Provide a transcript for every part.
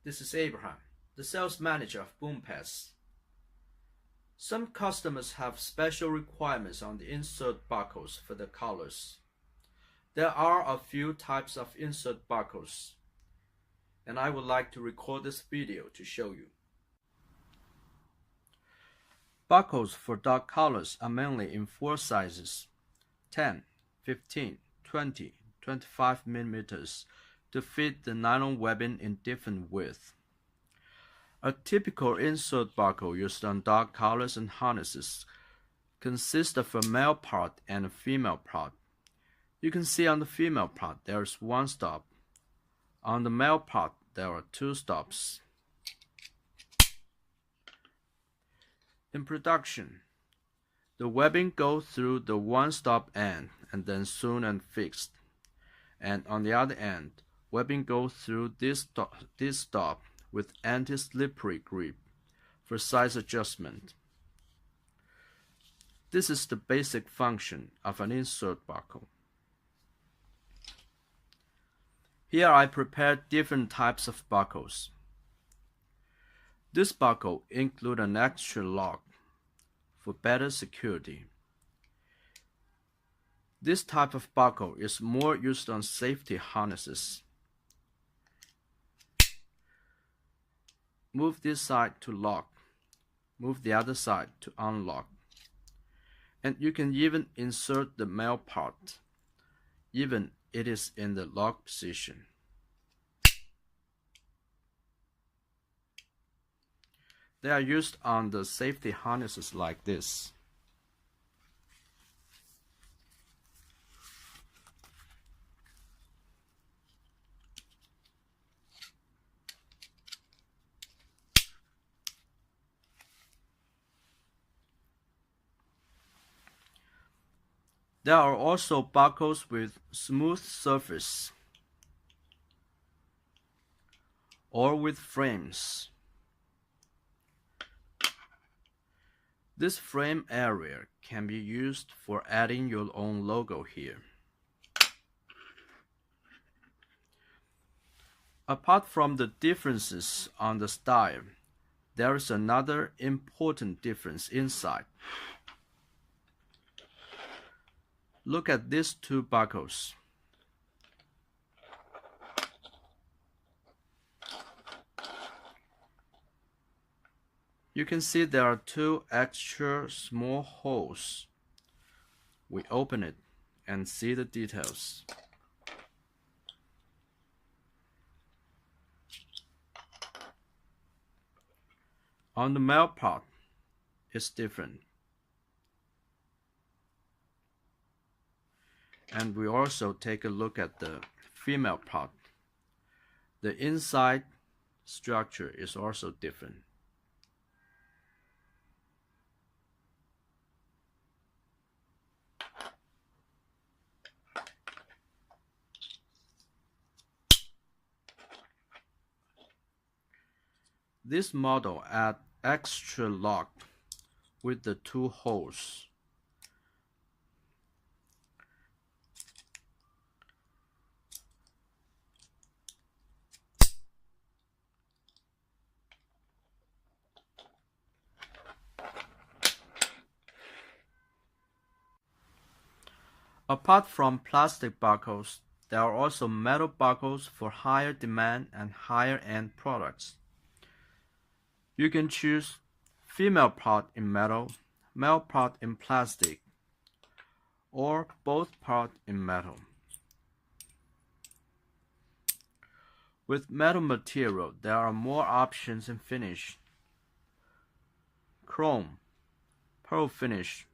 this is Abraham, the sales manager of BoomPass. Some customers have special requirements on the insert barcodes for the collars. There are a few types of insert barcodes, and I would like to record this video to show you. Barcodes for dog collars are mainly in 4 sizes: 10, 15, 20, 25 mm to fit the nylon webbing in different widths. A typical insert barcode used on dog collars and harnesses consists of a male part and a female part. You can see on the female part there is 1 stop. On the male part there are 2 stops. In production, the webbing goes through the 1-stop end and then sewn and fixed, and on the other end, webbing goes through this stop with anti-slippery grip for size adjustment. This is the basic function of an insert barcode. Here I prepared different types of barcodes. This barcode includes an extra lock for better security. This type of barcode is more used on safety harnesses. Move this side to lock, move the other side to unlock. And you can even insert the male part, even it is in the lock position. They are used on the safety harnesses like this. There are also barcodes with smooth surface or with frames. This frame area can be used for adding your own logo here. Apart from the differences on the style, there is another important difference inside. Look at these 2 barcodes. You can see there are 2 extra small holes. We open it and see the details. On the male part, it's different. And we also take a look at the female part. The inside structure is also different. This model adds extra lock with the 2 holes. Apart from plastic barcodes, there are also metal barcodes for higher demand and higher end products. You can choose female part in metal, male part in plastic, or both part in metal. With metal material, there are more options in finish: chrome, pearl finish,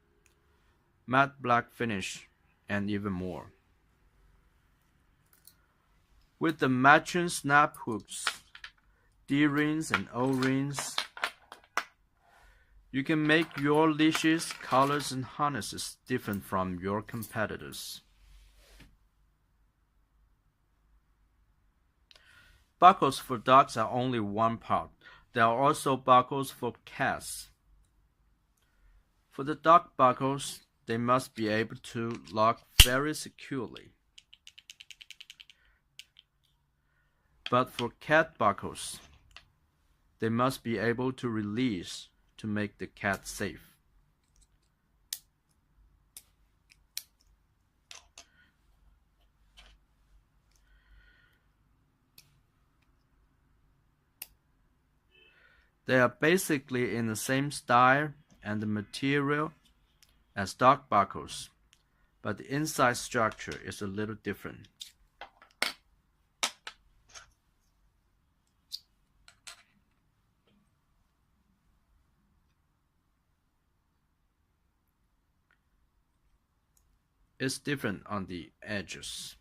matte black finish, and even more. With the matching snap hooks, D-rings and O-rings, you can make your leashes, collars, and harnesses different from your competitors. Barcodes for dogs are only 1 part. There are also barcodes for cats. For the dog barcodes, they must be able to lock very securely. But for cat barcodes, they must be able to release to make the cat safe. They are basically in the same style and the material as dog buckles, but the inside structure is a little different. It's different on the edges.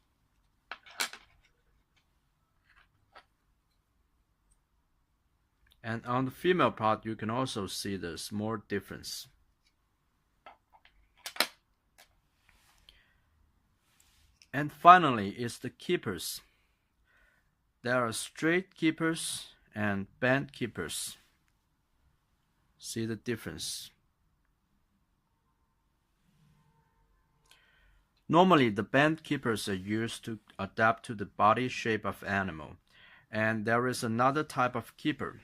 And on the female part, you can also see the small difference. And finally is the keepers. There are straight keepers and band keepers. See the difference. Normally, the band keepers are used to adapt to the body shape of animal. And there is another type of keeper.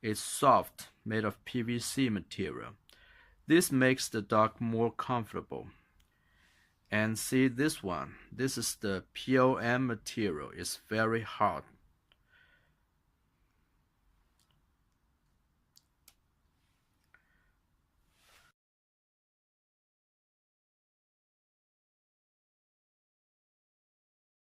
It's soft, made of PVC material. This makes the dog more comfortable. And see this one. This is the POM material. It's very hard.